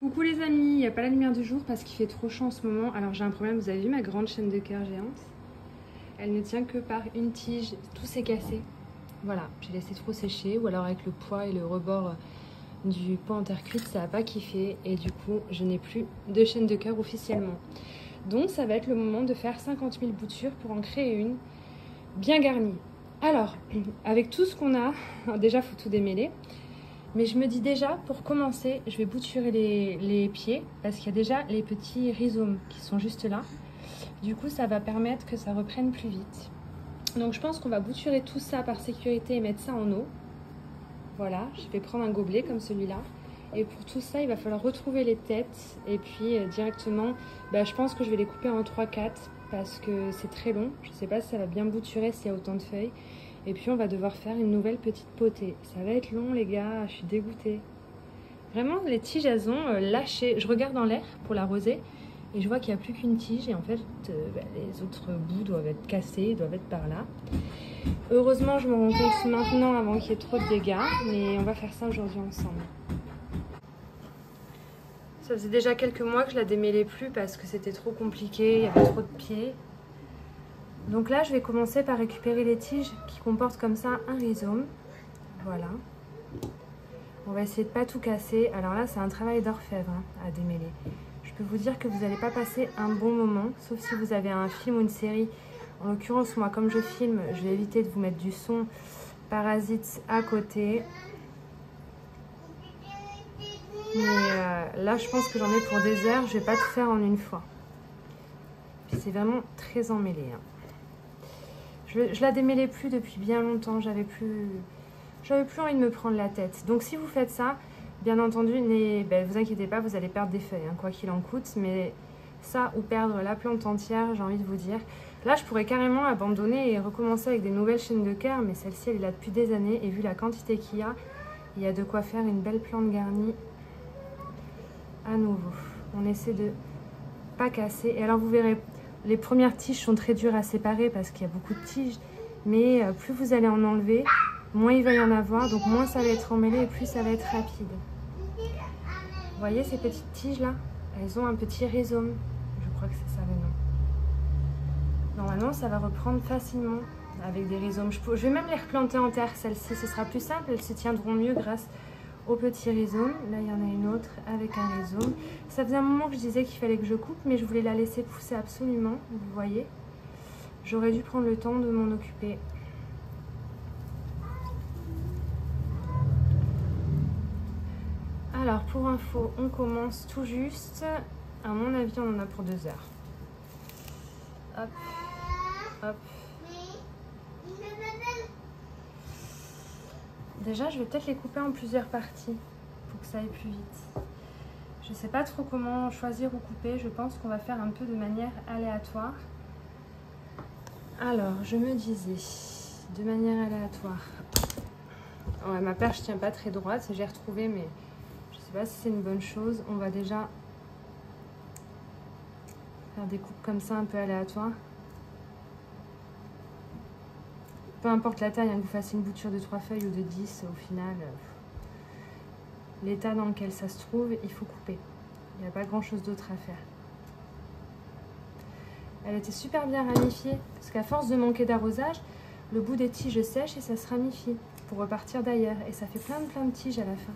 Coucou les amis, il n'y a pas la lumière du jour parce qu'il fait trop chaud en ce moment. Alors j'ai un problème, vous avez vu ma grande chaîne de cœur géante? Elle ne tient que par une tige, tout s'est cassé. Voilà, j'ai laissé trop sécher ou alors avec le poids et le rebord du pot en terre cuite, ça n'a pas kiffé et du coup je n'ai plus de chaîne de cœur officiellement. Donc ça va être le moment de faire 50 000 boutures pour en créer une bien garnie. Alors, avec tout ce qu'on a, déjà il faut tout démêler. Mais je me dis déjà, pour commencer, je vais bouturer les pieds parce qu'il y a déjà les petits rhizomes qui sont juste là. Du coup, ça va permettre que ça reprenne plus vite. Donc je pense qu'on va bouturer tout ça par sécurité et mettre ça en eau. Voilà, je vais prendre un gobelet comme celui-là. Et pour tout ça, il va falloir retrouver les têtes. Et puis directement, je pense que je vais les couper en 3-4 parce que c'est très long. Je ne sais pas si ça va bien bouturer s'il y a autant de feuilles. Et puis on va devoir faire une nouvelle petite potée. Ça va être long les gars, je suis dégoûtée. Vraiment les tiges elles ont lâché. Je regarde dans l'air pour l'arroser et je vois qu'il n'y a plus qu'une tige. Et en fait les autres bouts doivent être cassés, doivent être par là. Heureusement je me rends compte maintenant avant qu'il y ait trop de dégâts. Mais on va faire ça aujourd'hui ensemble. Ça faisait déjà quelques mois que je la démêlais plus parce que c'était trop compliqué, il y avait trop de pieds. Donc là, je vais commencer par récupérer les tiges qui comportent comme ça un rhizome. Voilà. On va essayer de ne pas tout casser. Alors là, c'est un travail d'orfèvre à démêler. Je peux vous dire que vous n'allez pas passer un bon moment, sauf si vous avez un film ou une série. En l'occurrence, moi, comme je filme, je vais éviter de vous mettre du son parasite à côté. Mais là, je pense que j'en ai pour des heures. Je ne vais pas tout faire en une fois. Puis c'est vraiment très emmêlé. Je la démêlais plus depuis bien longtemps, j'avais plus envie de me prendre la tête. Donc si vous faites ça, bien entendu, vous inquiétez pas, vous allez perdre des feuilles, quoi qu'il en coûte. Mais ça, ou perdre la plante entière, j'ai envie de vous dire. Là, je pourrais carrément abandonner et recommencer avec des nouvelles chaînes de cœur, mais celle-ci, elle est là depuis des années. Et vu la quantité qu'il y a de quoi faire une belle plante garnie à nouveau. On essaie de pas casser. Et alors, vous verrez... Les premières tiges sont très dures à séparer parce qu'il y a beaucoup de tiges. Mais plus vous allez en enlever, moins il va y en avoir. Donc moins ça va être emmêlé et plus ça va être rapide. Vous voyez ces petites tiges là? Elles ont un petit rhizome. Je crois que c'est ça le nom. Normalement ça va reprendre facilement avec des rhizomes. Je vais même les replanter en terre celles-ci. Ce sera plus simple. Elles se tiendront mieux grâce au petit rhizome. Là, il y en a une autre avec un rhizome. Ça faisait un moment que je disais qu'il fallait que je coupe, mais je voulais la laisser pousser absolument, vous voyez. J'aurais dû prendre le temps de m'en occuper. Alors, pour info, on commence tout juste. À mon avis, on en a pour 2 heures. Hop, hop. Déjà, je vais peut-être les couper en plusieurs parties pour que ça aille plus vite. Je ne sais pas trop comment choisir ou couper. Je pense qu'on va faire un peu de manière aléatoire. Alors, je me disais, de manière aléatoire. Ouais, ma perche ne tient pas très droite. J'ai retrouvé, mais je ne sais pas si c'est une bonne chose. On va déjà faire des coupes comme ça, un peu aléatoires. Peu importe la taille, que vous fassiez une bouture de 3 feuilles ou de 10, au final, l'état dans lequel ça se trouve, il faut couper. Il n'y a pas grand chose d'autre à faire. Elle était super bien ramifiée, parce qu'à force de manquer d'arrosage, le bout des tiges sèche et ça se ramifie pour repartir d'ailleurs. Et ça fait plein de tiges à la fin.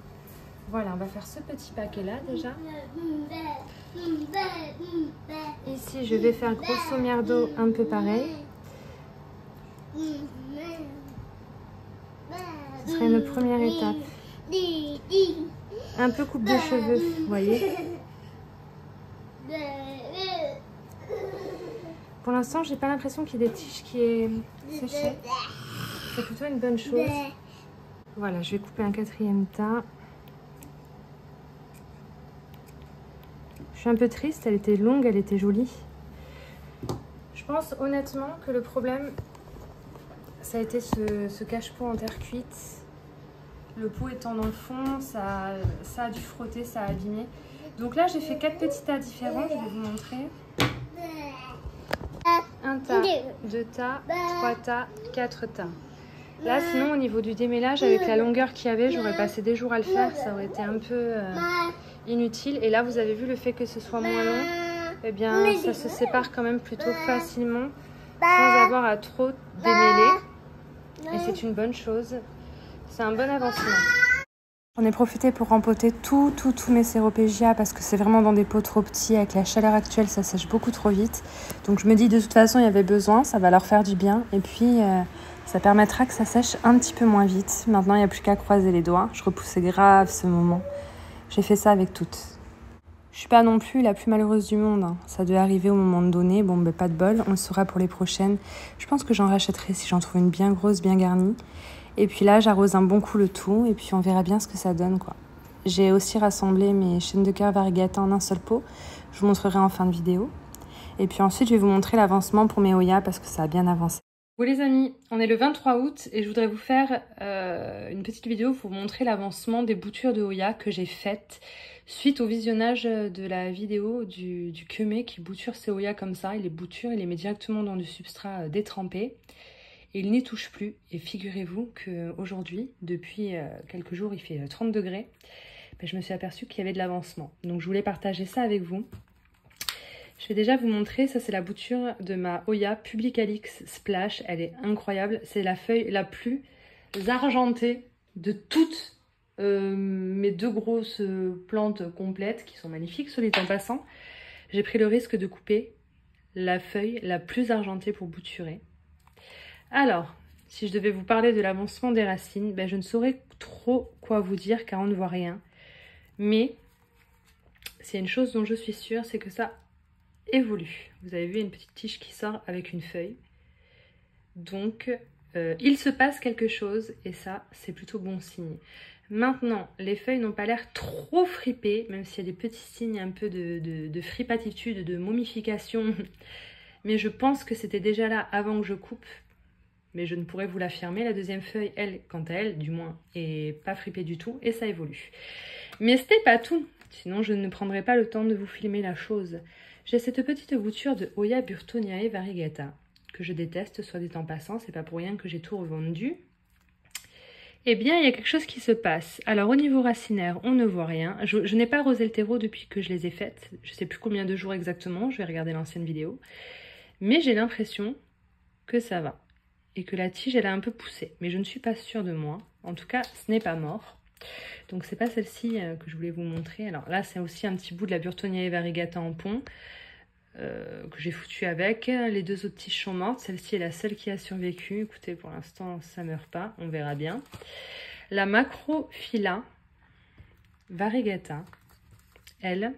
Voilà, on va faire ce petit paquet-là déjà. Ici, je vais faire grosso merdo un peu pareil. Ce serait une première étape. Un peu coupe de cheveux, vous voyez. Pour l'instant, j'ai pas l'impression qu'il y ait des tiges qui aient séché. C'est plutôt une bonne chose. Voilà, je vais couper un 4e tas. Je suis un peu triste, elle était longue, elle était jolie. Je pense honnêtement que le problème, ça a été ce cache-pot en terre cuite. Le pot étant dans le fond, ça a dû frotter, ça a abîmé. Donc là, j'ai fait 4 petits tas différents, je vais vous montrer. 1 tas, 2 tas, 3 tas, 4 tas. Là, sinon, au niveau du démêlage, avec la longueur qu'il y avait, j'aurais passé des jours à le faire. Ça aurait été un peu inutile. Et là, vous avez vu le fait que ce soit moins long, eh bien, ça se sépare quand même plutôt facilement sans avoir à trop démêler. Et c'est une bonne chose. C'est un bon avancement. J'en ai profité pour rempoter tous mes Ceropegia parce que c'est vraiment dans des pots trop petits. Avec la chaleur actuelle, ça sèche beaucoup trop vite. Donc je me dis de toute façon, il y avait besoin, ça va leur faire du bien. Et puis, ça permettra que ça sèche un petit peu moins vite. Maintenant, il n'y a plus qu'à croiser les doigts. Je repoussais grave ce moment. J'ai fait ça avec toutes. Je suis pas non plus la plus malheureuse du monde. Hein. Ça devait arriver au moment donné. Bon, ben pas de bol, on le saura pour les prochaines. Je pense que j'en rachèterai si j'en trouve une bien grosse, bien garnie. Et puis là, j'arrose un bon coup le tout et puis on verra bien ce que ça donne, quoi. J'ai aussi rassemblé mes chaînes de cœur variegata en un seul pot. Je vous montrerai en fin de vidéo. Et puis ensuite, je vais vous montrer l'avancement pour mes Oya parce que ça a bien avancé. Bon les amis, on est le 23 août et je voudrais vous faire une petite vidéo pour vous montrer l'avancement des boutures de Oya que j'ai faites suite au visionnage de la vidéo du Kumé qui bouture ses Oya comme ça. Il les bouture, il les met directement dans du substrat détrempé. Et il n'y touche plus. Et figurez-vous qu'aujourd'hui, depuis quelques jours, il fait 30 degrés. Ben, je me suis aperçue qu'il y avait de l'avancement. Donc je voulais partager ça avec vous. Je vais déjà vous montrer, ça c'est la bouture de ma Oya Publicalix Splash. Elle est incroyable. C'est la feuille la plus argentée de toutes mes deux grosses plantes complètes qui sont magnifiques, soit dit en passant. J'ai pris le risque de couper la feuille la plus argentée pour bouturer. Alors, si je devais vous parler de l'avancement des racines, ben je ne saurais trop quoi vous dire car on ne voit rien. Mais, c'est une chose dont je suis sûre, c'est que ça évolue. Vous avez vu une petite tige qui sort avec une feuille. Donc, il se passe quelque chose et ça, c'est plutôt bon signe. Maintenant, les feuilles n'ont pas l'air trop fripées, même s'il y a des petits signes un peu de fripatitude, de momification. Mais je pense que c'était déjà là avant que je coupe. Mais je ne pourrais vous l'affirmer. La deuxième feuille, elle, quant à elle, du moins, est pas fripée du tout et ça évolue. Mais ce n'est pas tout. Sinon, je ne prendrai pas le temps de vous filmer la chose. J'ai cette petite bouture de Oya Burtoniae variegata que je déteste, soit dit en passant. C'est pas pour rien que j'ai tout revendu. Eh bien, il y a quelque chose qui se passe. Alors, au niveau racinaire, on ne voit rien. Je n'ai pas arrosé le terreau depuis que je les ai faites. Je ne sais plus combien de jours exactement. Je vais regarder l'ancienne vidéo. Mais j'ai l'impression que ça va. Et que la tige, elle a un peu poussé. Mais je ne suis pas sûre de moi. En tout cas, ce n'est pas mort. Donc, c'est pas celle-ci que je voulais vous montrer. Alors là, c'est aussi un petit bout de la Burtoniae variegata en pont que j'ai foutu avec. Les deux autres tiges sont mortes. Celle-ci est la seule qui a survécu. Écoutez, pour l'instant, ça ne meurt pas. On verra bien. La Macrophylla variegata, elle,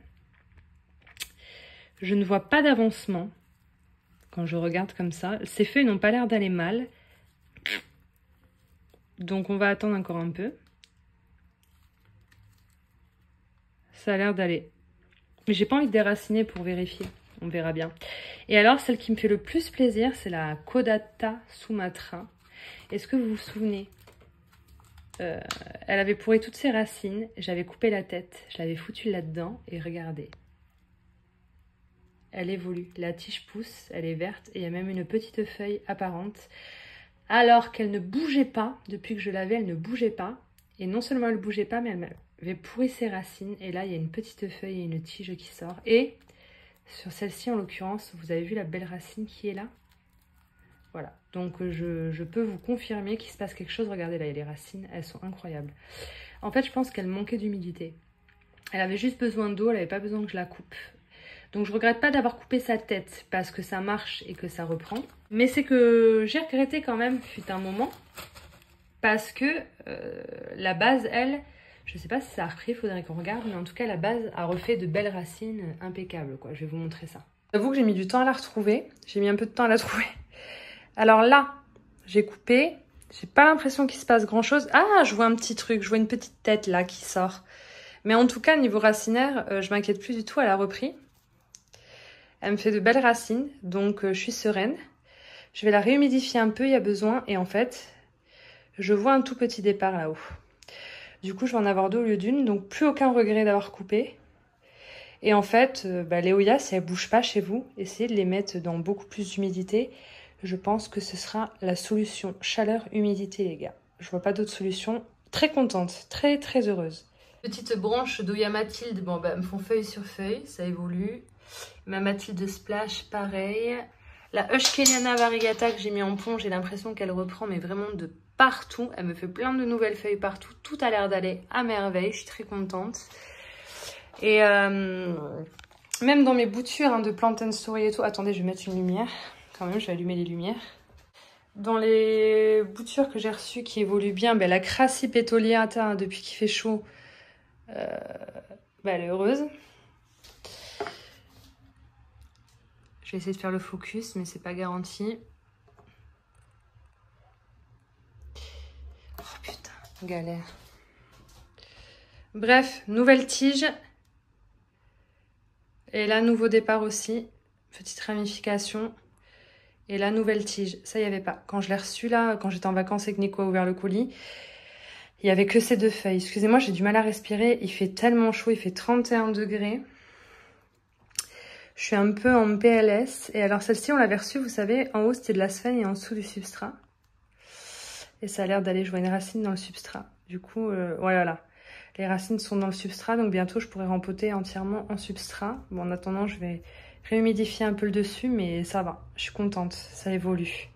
je ne vois pas d'avancement. Quand je regarde comme ça, ces feuilles n'ont pas l'air d'aller mal. Donc on va attendre encore un peu. Ça a l'air d'aller. Mais j'ai pas envie de déraciner pour vérifier. On verra bien. Et alors, celle qui me fait le plus plaisir, c'est la Caudata Sumatra. Est-ce que vous vous souvenez? Elle avait pourri toutes ses racines. J'avais coupé la tête. Je l'avais foutue là-dedans. Et regardez. Elle évolue, la tige pousse, elle est verte et il y a même une petite feuille apparente. Alors qu'elle ne bougeait pas, depuis que je l'avais, elle ne bougeait pas. Et non seulement elle ne bougeait pas, mais elle m'avait pourri ses racines. Et là, il y a une petite feuille et une tige qui sort. Et sur celle-ci, en l'occurrence, vous avez vu la belle racine qui est là? Voilà, donc je peux vous confirmer qu'il se passe quelque chose. Regardez là, il y a les racines, elles sont incroyables. En fait, je pense qu'elle manquait d'humidité. Elle avait juste besoin d'eau, elle n'avait pas besoin que je la coupe. Donc je regrette pas d'avoir coupé sa tête parce que ça marche et que ça reprend. Mais c'est que j'ai regretté quand même, fut un moment, parce que la base, elle, je sais pas si ça a repris, il faudrait qu'on regarde, mais en tout cas la base a refait de belles racines impeccables, quoi. Je vais vous montrer ça. J'avoue que j'ai mis du temps à la retrouver, j'ai mis un peu de temps à la trouver. Alors là, j'ai coupé, j'ai pas l'impression qu'il se passe grand chose. Ah, je vois un petit truc, je vois une petite tête là qui sort. Mais en tout cas, niveau racinaire, je m'inquiète plus du tout, elle a repris. Elle me fait de belles racines, donc je suis sereine. Je vais la réhumidifier un peu, il y a besoin. Et en fait, je vois un tout petit départ là-haut. Du coup, je vais en avoir deux au lieu d'une, donc plus aucun regret d'avoir coupé. Et en fait, les Oya, si elles ne bougent pas chez vous, essayez de les mettre dans beaucoup plus d'humidité. Je pense que ce sera la solution chaleur-humidité, les gars. Je vois pas d'autre solution. Très contente, très très heureuse. Petite branche d'Oya Mathilde, bon bah, me font feuille sur feuille, ça évolue. Ma Mathilde Splash, pareil. La Hush Keniana Variegata que j'ai mis en pont, j'ai l'impression qu'elle reprend, mais vraiment de partout. Elle me fait plein de nouvelles feuilles partout. Tout a l'air d'aller à merveille, je suis très contente. Et même dans mes boutures hein, de Plant and Story et tout. Attendez, je vais mettre une lumière. Quand même, je vais allumer les lumières. Dans les boutures que j'ai reçues qui évoluent bien, ben, la Crassi Petoliata, hein, depuis qu'il fait chaud, elle est heureuse. Je vais essayer de faire le focus, mais c'est pas garanti. Oh putain, galère. Bref, nouvelle tige. Et là, nouveau départ aussi. Petite ramification. Et la nouvelle tige. Ça, il n'y avait pas. Quand je l'ai reçue là, quand j'étais en vacances et que Nico a ouvert le colis, il n'y avait que ces 2 feuilles. Excusez-moi, j'ai du mal à respirer. Il fait tellement chaud, il fait 31 degrés. Je suis un peu en PLS. Et alors celle-ci, on l'avait reçue, vous savez, en haut c'était de la sphène et en dessous du substrat. Et ça a l'air d'aller, je vois une racine dans le substrat. Du coup, voilà. Les racines sont dans le substrat, donc bientôt je pourrai rempoter entièrement en substrat. Bon, en attendant, je vais réhumidifier un peu le dessus, mais ça va. Je suis contente, ça évolue.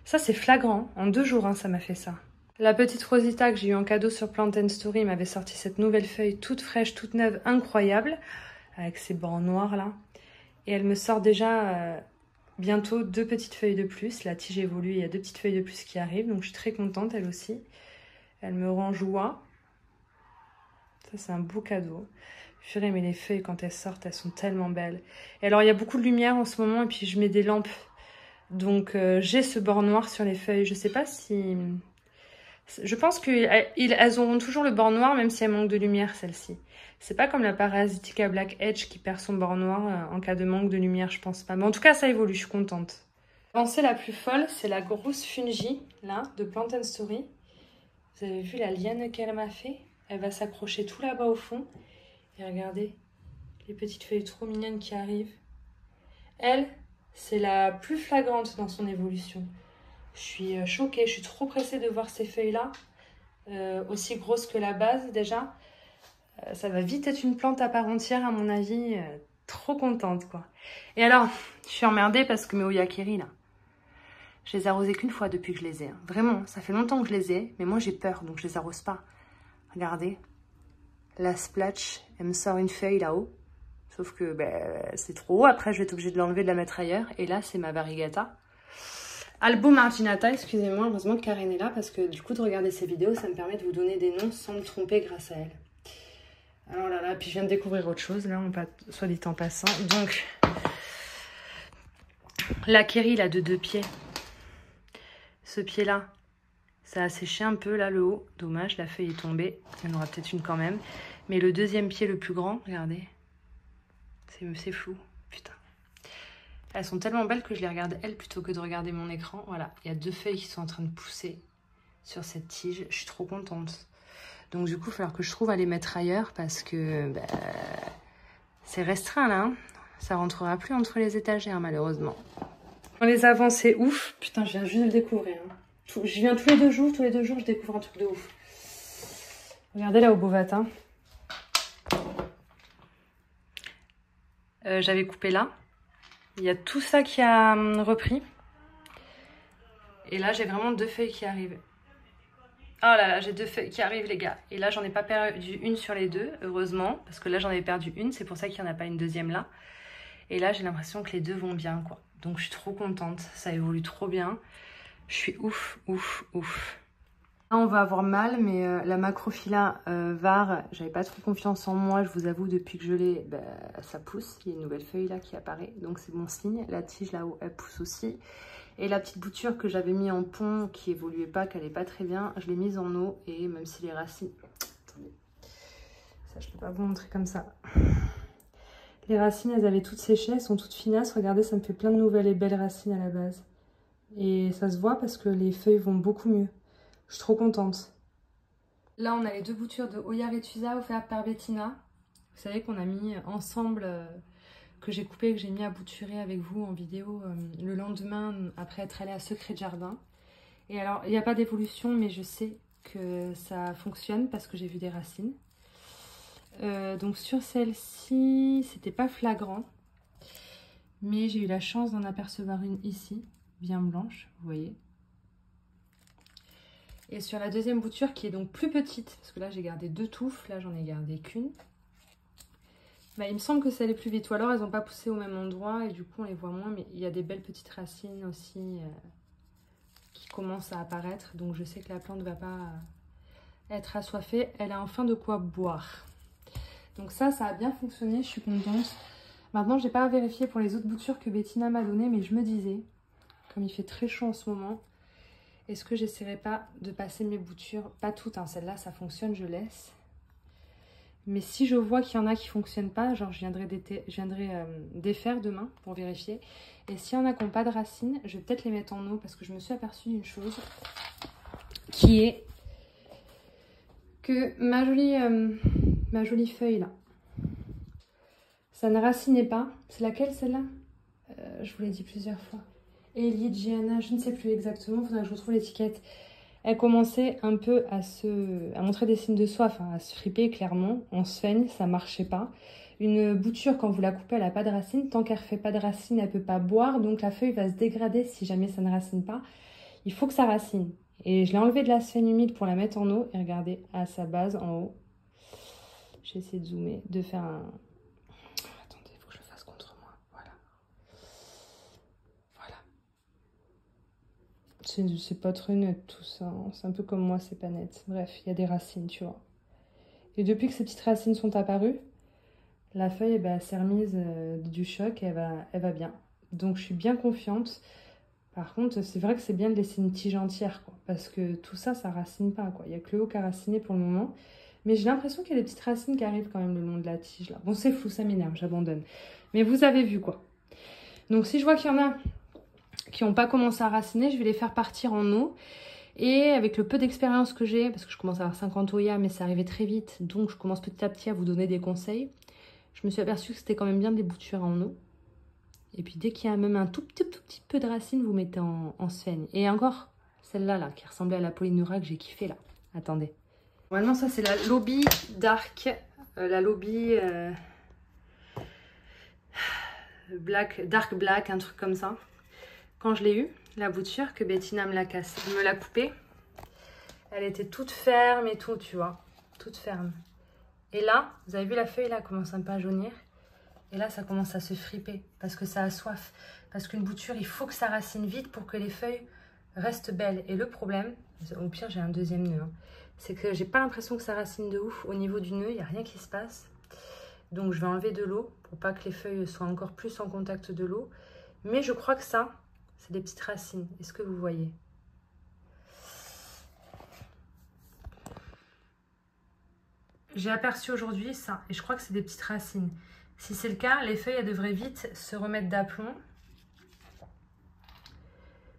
Ça, c'est flagrant. En 2 jours, hein, ça m'a fait ça. La petite Rosita que j'ai eu en cadeau sur Plant and Story m'avait sorti cette nouvelle feuille toute fraîche, toute neuve, incroyable. Avec ses bancs noirs là. Et elle me sort déjà bientôt 2 petites feuilles de plus. La tige évolue, il y a 2 petites feuilles de plus qui arrivent. Donc je suis très contente, elle aussi. Elle me rend joie. Ça, c'est un beau cadeau. Purée, mais les feuilles, quand elles sortent, elles sont tellement belles. Et alors, il y a beaucoup de lumière en ce moment, et puis je mets des lampes. Donc, j'ai ce bord noir sur les feuilles. Je sais pas si... Je pense qu'elles auront toujours le bord noir, même si elles manquent de lumière, celle-ci. C'est pas comme la Parasitica Black Edge qui perd son bord noir en cas de manque de lumière, je pense pas. Mais en tout cas, ça évolue, je suis contente. L'avancée la plus folle, c'est la grosse Fungi, là, de Plant and Story. Vous avez vu la liane qu'elle m'a fait? Elle va s'accrocher tout là-bas au fond. Et regardez, les petites feuilles trop mignonnes qui arrivent. Elle, c'est la plus flagrante dans son évolution. Je suis choquée, je suis trop pressée de voir ces feuilles-là. Aussi grosses que la base déjà. Ça va vite être une plante à part entière à mon avis. Trop contente quoi. Et alors, je suis emmerdée parce que mes Oyakeri là, je les arrosais qu'une fois depuis que je les ai. Hein. Vraiment, ça fait longtemps que je les ai, mais moi j'ai peur donc je les arrose pas. Regardez, la Splash, elle me sort une feuille là-haut. Sauf que c'est trop haut, après je vais être obligée de l'enlever, de la mettre ailleurs. Et là, c'est ma Variegata. Albo Marginata, excusez-moi, heureusement que Karen est là, parce que du coup, de regarder ces vidéos, ça me permet de vous donner des noms sans me tromper grâce à elle. Alors là, puis je viens de découvrir autre chose, là, soit dit en passant. Donc, la Kerry, là, de 2 pieds. Ce pied-là, ça a séché un peu, là, le haut. Dommage, la feuille est tombée. Il y en aura peut-être une quand même. Mais le 2e pied, le plus grand, regardez. C'est flou, putain. Elles sont tellement belles que je les regarde elles plutôt que de regarder mon écran. Voilà, il y a 2 feuilles qui sont en train de pousser sur cette tige. Je suis trop contente. Donc du coup, il va falloir que je trouve à les mettre ailleurs parce que c'est restreint là. Hein. Ça rentrera plus entre les étagères malheureusement. On les avance, c'est ouf. Putain, je viens juste de le découvrir. Hein. Je viens tous les 2 jours, je découvre un truc de ouf. Regardez là au Bovata. J'avais coupé là. Il y a tout ça qui a repris. Et là, j'ai vraiment 2 feuilles qui arrivent. Oh là là, j'ai 2 feuilles qui arrivent, les gars. Et là, j'en ai pas perdu une sur les 2, heureusement. Parce que là, j'en avais perdu une. C'est pour ça qu'il n'y en a pas une deuxième là. Et là, j'ai l'impression que les 2 vont bien, quoi. Donc, je suis trop contente. Ça évolue trop bien. Je suis ouf, ouf, ouf. Là, on va avoir mal, mais la Macrophylla var, j'avais pas trop confiance en moi, je vous avoue, depuis que je l'ai, ça pousse. Il y a une nouvelle feuille là qui apparaît, donc c'est bon signe. La tige là-haut, elle pousse aussi. Et la petite bouture que j'avais mis en pont, qui évoluait pas, qui allait pas très bien, je l'ai mise en eau, et même si les racines... Attendez, ça je peux pas vous montrer comme ça. Les racines, elles avaient toutes séché, elles sont toutes finasses. Regardez, ça me fait plein de nouvelles et belles racines à la base. Et ça se voit parce que les feuilles vont beaucoup mieux. Je suis trop contente. Là, on a les 2 boutures de Oya Retusa offertes par Bettina. Vous savez qu'on a mis ensemble, que j'ai coupé, que j'ai mis à bouturer avec vous en vidéo le lendemain après être allée à Secret de Jardin. Et alors, il n'y a pas d'évolution, mais je sais que ça fonctionne parce que j'ai vu des racines. Donc sur celle-ci, c'était pas flagrant. Mais j'ai eu la chance d'en apercevoir une ici, bien blanche, vous voyez. Et sur la deuxième bouture, qui est donc plus petite, parce que là j'ai gardé 2 touffes, là j'en ai gardé qu'une. Bah, il me semble que ça allait plus vite, ou alors elles n'ont pas poussé au même endroit et du coup on les voit moins, mais il y a des belles petites racines aussi qui commencent à apparaître, donc je sais que la plante ne va pas être assoiffée, elle a enfin de quoi boire. Donc ça a bien fonctionné, je suis contente. Maintenant, j'ai pas à vérifier pour les autres boutures que Bettina m'a donné, mais je me disais, comme il fait très chaud en ce moment, est-ce que j'essaierai pas de passer mes boutures, pas toutes, hein, celle-là ça fonctionne, je laisse. Mais si je vois qu'il y en a qui ne fonctionnent pas, genre je viendrai défaire demain pour vérifier. Et s'il y en a qui n'ont pas de racines, je vais peut-être les mettre en eau parce que je me suis aperçue d'une chose qui est que ma jolie feuille là, ça ne racinait pas. C'est laquelle celle-là? Je vous l'ai dit plusieurs fois. Eligiana, je ne sais plus exactement, il faudrait que je retrouve l'étiquette. Elle commençait un peu à montrer des signes de soif, hein, à se friper clairement. En sphène, ça marchait pas. Une bouture, quand vous la coupez, elle n'a pas de racine. Tant qu'elle ne fait pas de racine, elle ne peut pas boire. Donc la feuille va se dégrader si jamais ça ne racine pas. Il faut que ça racine. Et je l'ai enlevé de la sphène humide pour la mettre en eau. Et regardez, à sa base, en haut, j'ai essayé de zoomer, de faire un... Attendez, il faut que je le fasse contre moi. Voilà. Voilà. C'est pas très net tout ça, hein. C'est un peu comme moi, c'est pas net. Bref, il y a des racines, tu vois. Et depuis que ces petites racines sont apparues, la feuille eh ben, s'est remise du choc et elle va bien. Donc je suis bien confiante. Par contre, c'est vrai que c'est bien de laisser une tige entière, quoi, parce que tout ça, ça racine pas, quoi. Il n'y a que le haut qui a raciné pour le moment. Mais j'ai l'impression qu'il y a des petites racines qui arrivent quand même le long de la tige, là. Bon, c'est flou, ça m'énerve, j'abandonne. Mais vous avez vu, quoi. Donc si je vois qu'il y en a qui n'ont pas commencé à raciner, je vais les faire partir en eau. Et avec le peu d'expérience que j'ai, parce que je commence à avoir 50 Oya, mais ça arrivait très vite, donc je commence petit à petit à vous donner des conseils. Je me suis aperçue que c'était quand même bien de les bouturer en eau. Et puis dès qu'il y a même un tout petit peu de racines, vous mettez en sphène. Et encore, celle-là, là, qui ressemblait à la Polynura que j'ai kiffé là. Attendez. Normalement, ça c'est la Lobby Dark, la Lobby Dark Black, un truc comme ça. Quand je l'ai eu, la bouture, que Bettina me l'a coupée, elle était toute ferme et tout, tu vois, toute ferme. Et là, vous avez vu la feuille là commence un peu à jaunir. Et là, ça commence à se friper parce que ça a soif. Parce qu'une bouture, il faut que ça racine vite pour que les feuilles restent belles. Et le problème, au pire, j'ai un deuxième nœud, hein, c'est que j'ai pas l'impression que ça racine de ouf. Au niveau du nœud, il n'y a rien qui se passe. Donc, je vais enlever de l'eau pour pas que les feuilles soient encore plus en contact de l'eau. Mais je crois que ça, c'est des petites racines. Est-ce que vous voyez? J'ai aperçu aujourd'hui ça, et je crois que c'est des petites racines. Si c'est le cas, les feuilles, elles devraient vite se remettre d'aplomb.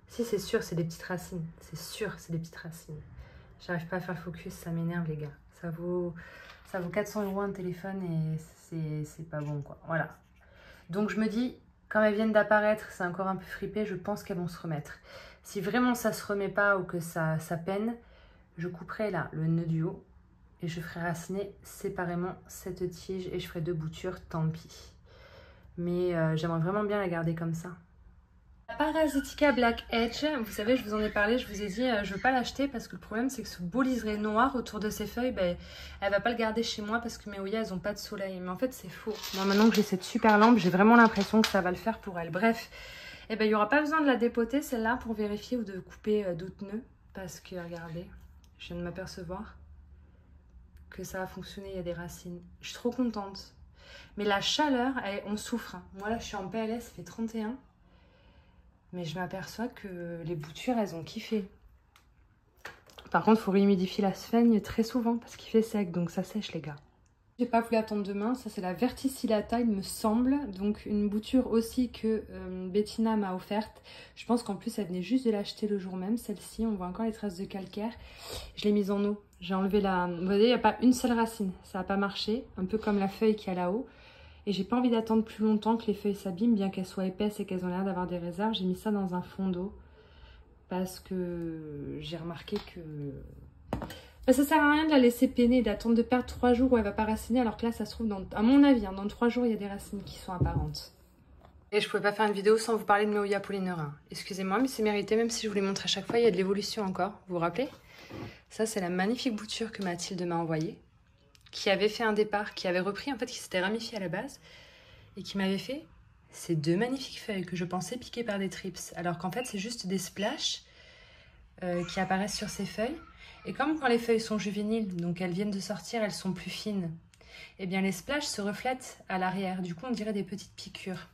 Si, c'est sûr, c'est des petites racines. C'est sûr, c'est des petites racines. J'arrive pas à faire le focus, ça m'énerve, les gars. Ça vaut 400 € un téléphone et c'est pas bon, quoi. Voilà. Donc, je me dis, quand elles viennent d'apparaître, c'est encore un peu fripé, je pense qu'elles vont se remettre. Si vraiment ça se remet pas ou que ça peine, je couperai là le nœud du haut et je ferai raciner séparément cette tige et je ferai 2 boutures, tant pis. Mais j'aimerais vraiment bien la garder comme ça. La Parasitica Black Edge, vous savez, je vous en ai parlé, je vous ai dit, je veux pas l'acheter parce que le problème c'est que ce beau liseré noir autour de ses feuilles, ben, elle va pas le garder chez moi parce que mes Oya, elles ont pas de soleil. Mais en fait, c'est faux. Moi, maintenant que j'ai cette super lampe, j'ai vraiment l'impression que ça va le faire pour elle. Bref, eh ben, il n'y aura pas besoin de la dépoter celle-là pour vérifier ou de couper d'autres nœuds. Parce que, regardez, je viens de m'apercevoir que ça a fonctionné, il y a des racines. Je suis trop contente. Mais la chaleur, on souffre. Moi, là, je suis en PLS, il fait 31. Mais je m'aperçois que les boutures, elles ont kiffé. Par contre, il faut réhumidifier la sphène très souvent parce qu'il fait sec, donc ça sèche, les gars. J'ai pas voulu attendre demain, ça c'est la Verticillata, il me semble. Donc une bouture aussi que Bettina m'a offerte. Je pense qu'en plus, elle venait juste de l'acheter le jour même, celle-ci. On voit encore les traces de calcaire. Je l'ai mise en eau. J'ai enlevé la... Vous voyez, il n'y a pas une seule racine. Ça n'a pas marché, un peu comme la feuille qu'il y a là-haut. Et j'ai pas envie d'attendre plus longtemps que les feuilles s'abîment, bien qu'elles soient épaisses et qu'elles ont l'air d'avoir des réserves. J'ai mis ça dans un fond d'eau parce que j'ai remarqué que Bah, ça sert à rien de la laisser peiner, d'attendre de perdre 3 jours où elle va pas raciner, alors que là ça se trouve, à mon avis, hein, dans 3 jours il y a des racines qui sont apparentes. Et je pouvais pas faire une vidéo sans vous parler de mes Oya Polyneura. Excusez-moi, mais c'est mérité, même si je vous les montre à chaque fois, il y a de l'évolution encore, vous vous rappelez? Ça c'est la magnifique bouture que Mathilde m'a envoyée, qui avait fait un départ, qui avait repris, en fait, qui s'était ramifié à la base, et qui m'avait fait ces 2 magnifiques feuilles que je pensais piquées par des trips, alors qu'en fait c'est juste des splashes qui apparaissent sur ces feuilles. Et comme quand les feuilles sont juvéniles, donc elles viennent de sortir, elles sont plus fines, et bien les splashes se reflètent à l'arrière, du coup on dirait des petites piqûres.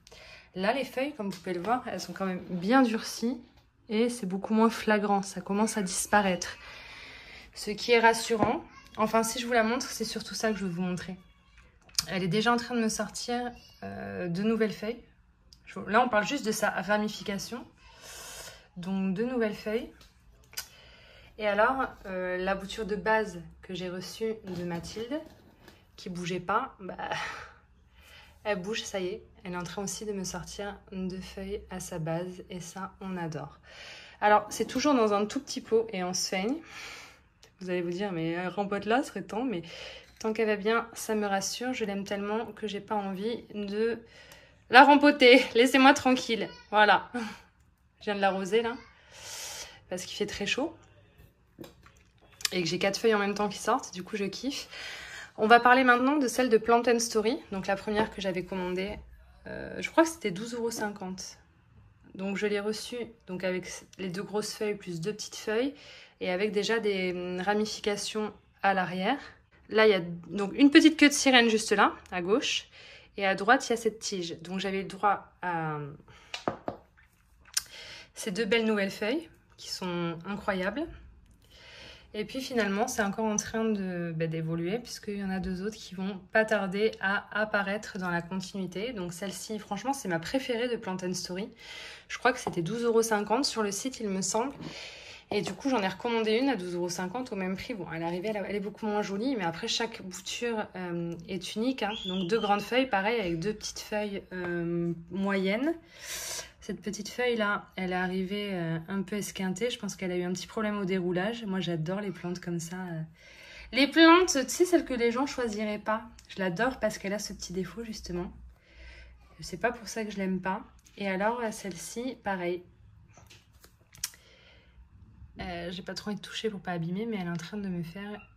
Là les feuilles, comme vous pouvez le voir, elles sont quand même bien durcies, et c'est beaucoup moins flagrant, ça commence à disparaître. Ce qui est rassurant, enfin si je vous la montre, c'est surtout ça que je veux vous montrer. Elle est déjà en train de me sortir 2 nouvelles feuilles. Là, on parle juste de sa ramification. Donc, 2 nouvelles feuilles. Et alors, la bouture de base que j'ai reçue de Mathilde, qui bougeait pas, bah, elle bouge, ça y est. Elle est en train aussi de me sortir 2 feuilles à sa base. Et ça, on adore. Alors, c'est toujours dans un tout petit pot et en sphène. Vous allez vous dire, mais elle rempote là, serait temps, mais... Tant qu'elle va bien, ça me rassure. Je l'aime tellement que j'ai pas envie de la rempoter. Laissez-moi tranquille. Voilà. Je viens de l'arroser là. Parce qu'il fait très chaud. Et que j'ai 4 feuilles en même temps qui sortent. Du coup, je kiffe. On va parler maintenant de celle de Plant & Story. Donc la première que j'avais commandée. Je crois que c'était 12,50 €. Donc je l'ai reçue donc avec les 2 grosses feuilles plus 2 petites feuilles. Et avec déjà des ramifications à l'arrière. Là, il y a donc une petite queue de sirène juste là, à gauche. Et à droite, il y a cette tige. Donc, j'avais le droit à ces 2 belles nouvelles feuilles qui sont incroyables. Et puis, finalement, c'est encore en train d'évoluer puisqu'il y en a 2 autres qui vont pas tarder à apparaître dans la continuité. Donc, celle-ci, franchement, c'est ma préférée de Plant & Story. Je crois que c'était 12,50 € sur le site, il me semble. Et du coup, j'en ai recommandé une à 12,50 € au même prix. Bon, elle est arrivée, elle est beaucoup moins jolie, mais après, chaque bouture est unique. Hein. Donc, 2 grandes feuilles, pareil, avec 2 petites feuilles moyennes. Cette petite feuille-là, elle est arrivée un peu esquintée. Je pense qu'elle a eu un petit problème au déroulage. Moi, j'adore les plantes comme ça. Les plantes, tu sais, celles que les gens choisiraient pas. Je l'adore parce qu'elle a ce petit défaut, justement. C'est pas pour ça que je l'aime pas. Et alors, celle-ci, pareil. J'ai pas trop envie de toucher pour pas abîmer, mais elle est en train de me faire...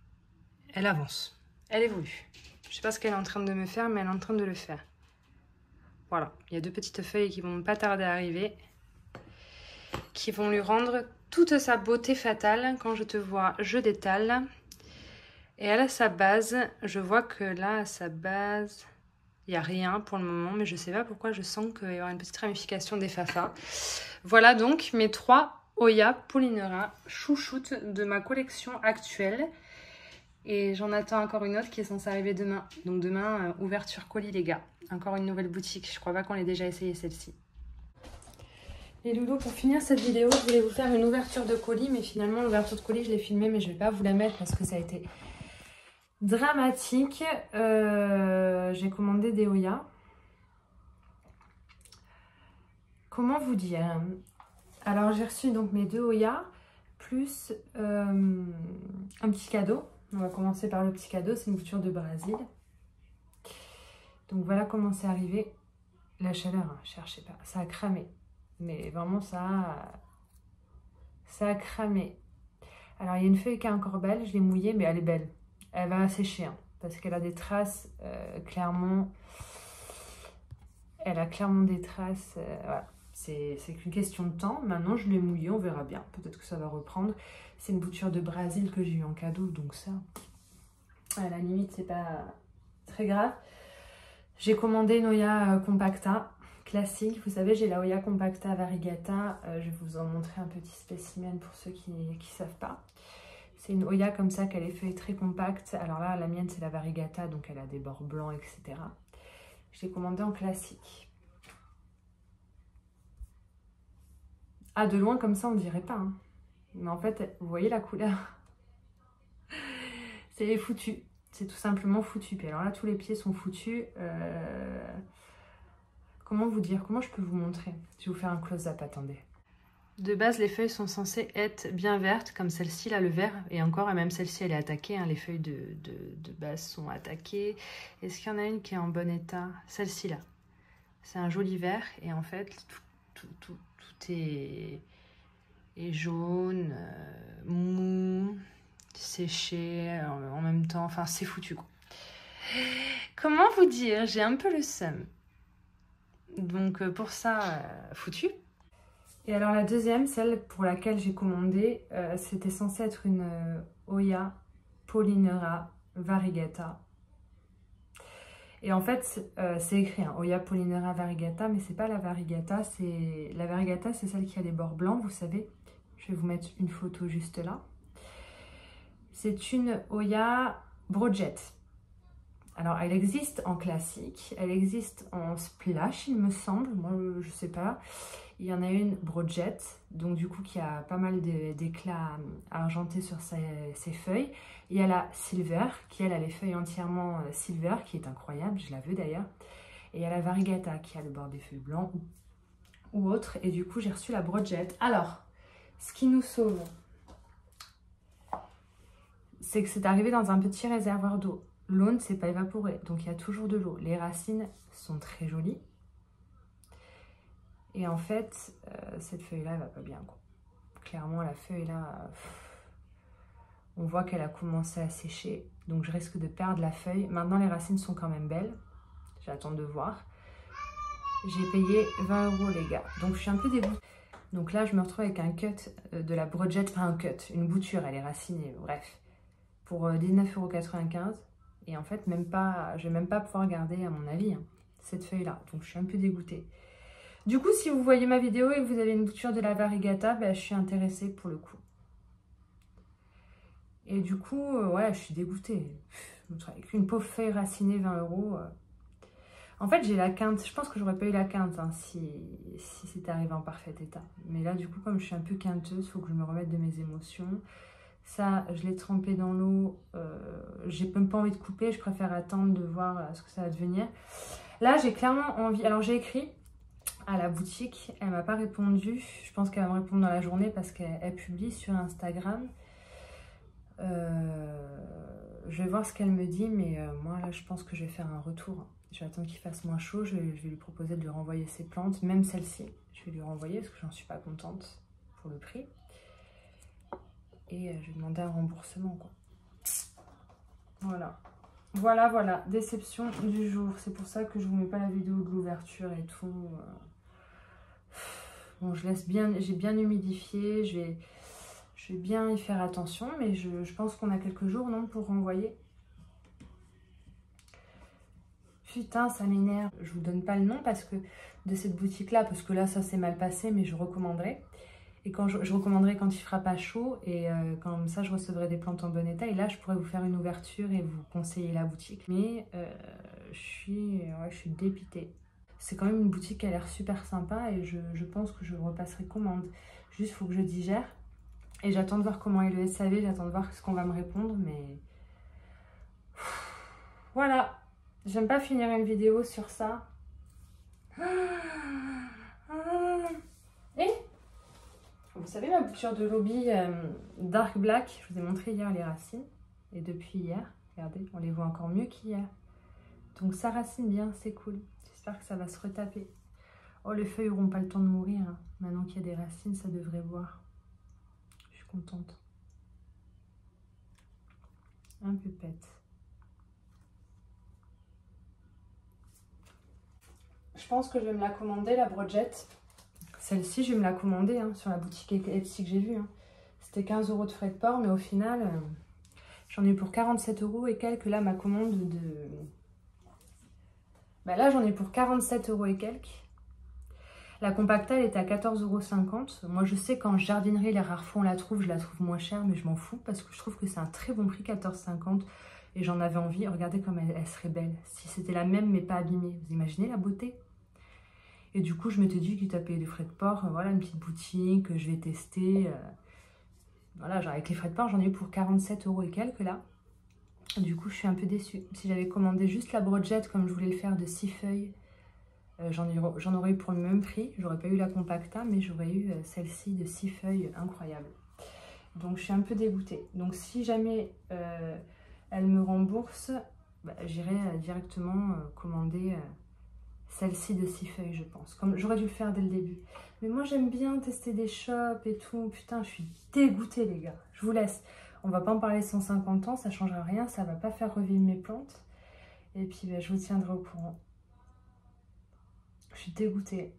Elle avance. Elle évolue. Je sais pas ce qu'elle est en train de me faire, mais elle est en train de le faire. Voilà. Il y a 2 petites feuilles qui vont pas tarder à arriver. Qui vont lui rendre toute sa beauté fatale. Quand je te vois, je détale. Et elle a sa base. Je vois que là, à sa base... Il n'y a rien pour le moment, mais je sais pas pourquoi je sens qu'il va y aura une petite ramification des fafas. Voilà donc mes 3 Oya Polyneura chouchoute de ma collection actuelle. Et j'en attends encore une autre qui est censée arriver demain. Donc demain, ouverture colis les gars. Encore une nouvelle boutique. Je crois pas qu'on l'ait déjà essayé celle-ci. Les loulous, pour finir cette vidéo, je voulais vous faire une ouverture de colis. Mais finalement, l'ouverture de colis, je l'ai filmée, mais je vais pas vous la mettre parce que ça a été dramatique. J'ai commandé des Oya. Comment vous dire ? Alors j'ai reçu donc mes 2 Oya plus un petit cadeau. On va commencer par le petit cadeau, c'est une bouture de Brésil. Donc voilà comment c'est arrivé. La chaleur, hein, cherchez pas, ça a cramé. Mais vraiment ça a cramé. Alors il y a une feuille qui est encore belle, je l'ai mouillée mais elle est belle. Elle va sécher hein, parce qu'elle a des traces clairement. Elle a clairement des traces, voilà. C'est qu'une question de temps. Maintenant, je l'ai mouillé, on verra bien. Peut-être que ça va reprendre. C'est une bouture de Brésil que j'ai eu en cadeau, donc ça, à la limite, c'est pas très grave. J'ai commandé une Oya Compacta classique. Vous savez, j'ai la Oya Compacta Variegata. Je vais vous en montrer un petit spécimen pour ceux qui ne savent pas. C'est une Oya comme ça qui a les feuilles très compactes. Alors là, la mienne, c'est la Variegata, donc elle a des bords blancs, etc. Je l'ai commandé en classique. Ah, de loin comme ça, on dirait pas. Hein. Mais en fait, vous voyez la couleur. C'est foutu. C'est tout simplement foutu. Puis alors là, tous les pieds sont foutus. Comment vous dire? Comment je peux vous montrer? Je vais vous faire un close-up, attendez. De base, les feuilles sont censées être bien vertes, comme celle-ci, là, le vert. Et encore, même celle-ci, elle est attaquée. Hein, les feuilles de base sont attaquées. Est-ce qu'il y en a une qui est en bon état? Celle-ci, là. C'est un joli vert. Et en fait, tout est jaune, mou, séché en même temps. Enfin, c'est foutu, quoi. Comment vous dire? J'ai un peu le seum. Donc, pour ça, foutu. Et alors la deuxième, celle pour laquelle j'ai commandé, c'était censé être une Oya Polynera variegata. Et en fait, c'est écrit hein, Oya Polynera variegata, mais c'est pas la variegata, la variegata, c'est celle qui a les bords blancs, vous savez. Je vais vous mettre une photo juste là. C'est une Oya Broadjet. Alors, elle existe en classique, elle existe en splash, il me semble, moi je sais pas. Il y en a une Broadjet, donc du coup qui a pas mal d'éclats argentés sur ses feuilles. Et il y a la Silver, qui elle a les feuilles entièrement silver, qui est incroyable, je la veux d'ailleurs. Et il y a la Variegata, qui a le bord des feuilles blancs ou autre. Et du coup j'ai reçu la Broadjet. Alors, ce qui nous sauve, c'est que c'est arrivé dans un petit réservoir d'eau. L'eau ne s'est pas évaporée, donc il y a toujours de l'eau. Les racines sont très jolies. Et en fait, cette feuille-là, elle va pas bien, quoi. Clairement, la feuille-là, on voit qu'elle a commencé à sécher. Donc, je risque de perdre la feuille. Maintenant, les racines sont quand même belles. J'attends de voir. J'ai payé 20 € les gars. Donc, je suis un peu dégoûtée. Donc là, je me retrouve avec un cut de la Broadjet. Enfin, un cut, une bouture, elle est racinée, bref. Pour 19,95 €. Et en fait, je vais même pas pouvoir garder, à mon avis, hein, cette feuille-là. Donc, je suis un peu dégoûtée. Du coup, si vous voyez ma vidéo et que vous avez une bouture de la Variegata, ben, je suis intéressée pour le coup. Et du coup, ouais, je suis dégoûtée. Avec une pauvre feuille racinée, 20 €. En fait, j'ai la quinte. Je pense que j'aurais pas eu la quinte hein, si c'était arrivé en parfait état. Mais là, du coup, comme je suis un peu quinteuse, il faut que je me remette de mes émotions. Ça, je l'ai trempé dans l'eau. J'ai même pas envie de couper. Je préfère attendre de voir ce que ça va devenir. Là, j'ai clairement envie... Alors, j'ai écrit à la boutique. Elle m'a pas répondu. Je pense qu'elle va me répondre dans la journée parce qu'elle publie sur Instagram. Je vais voir ce qu'elle me dit. Mais moi, là, je pense que je vais faire un retour. Je vais attendre qu'il fasse moins chaud. Je vais lui proposer de lui renvoyer ses plantes. Même celle-ci. Je vais lui renvoyer parce que j'en suis pas contente pour le prix. Et je vais demander un remboursement, quoi. Voilà. Voilà. Déception du jour. C'est pour ça que je vous mets pas la vidéo de l'ouverture et tout. Bon, j'ai bien humidifié. Je vais bien y faire attention. Mais je pense qu'on a quelques jours, non, pour renvoyer. Putain, ça m'énerve. Je vous donne pas le nom parce que de cette boutique-là, parce que là, ça s'est mal passé, mais je recommanderais. Et quand je recommanderais quand il fera pas chaud et comme ça je recevrai des plantes en bon état et là je pourrais vous faire une ouverture et vous conseiller la boutique. Mais je suis dépitée. C'est quand même une boutique qui a l'air super sympa et je pense que je repasserai commande. Juste il faut que je digère et j'attends de voir comment est le SAV, j'attends de voir ce qu'on va me répondre mais... Voilà, j'aime pas finir une vidéo sur ça. Et vous savez ma bouture de Lobby Dark Black, je vous ai montré hier les racines. Et depuis hier, regardez, on les voit encore mieux qu'hier. Donc ça racine bien, c'est cool. J'espère que ça va se retaper. Oh, les feuilles n'auront pas le temps de mourir. Hein. Maintenant qu'il y a des racines, ça devrait boire. Je suis contente. Un peu pète. Je pense que je vais me la commander, la Broadjet. Celle-ci, je vais me la commander hein, sur la boutique Etsy que j'ai vue. Hein. C'était 15 € de frais de port, mais au final, j'en ai eu pour 47 € et quelques. Là, ma commande de... Bah là, j'en ai pour 47 € et quelques. La compacta, elle était à 14,50 €. Moi, je sais qu'en jardinerie, les rares fois, on la trouve, je la trouve moins chère, mais je m'en fous parce que je trouve que c'est un très bon prix, 14,50 €. Et j'en avais envie. Regardez comme elle serait belle. Si c'était la même, mais pas abîmée. Vous imaginez la beauté ? Et du coup, je m'étais dit qu'il tapait des frais de port. Voilà, une petite boutique, je vais tester. Voilà, genre avec les frais de port, j'en ai eu pour 47 € et quelques là. Du coup, je suis un peu déçue. Si j'avais commandé juste la Broadjet comme je voulais le faire de 6 feuilles, J'en aurais eu pour le même prix. J'aurais pas eu la compacta, mais j'aurais eu celle-ci de 6 feuilles, incroyable. Donc je suis un peu dégoûtée. Donc si jamais elle me rembourse, bah, j'irai directement commander celle-ci de 6 feuilles, je pense. Comme j'aurais dû le faire dès le début. Mais moi j'aime bien tester des shops et tout. Putain, je suis dégoûtée les gars. Je vous laisse. On va pas en parler 150 ans, ça changera rien, ça va pas faire revivre mes plantes. Et puis bah, je vous tiendrai au courant. Je suis dégoûtée.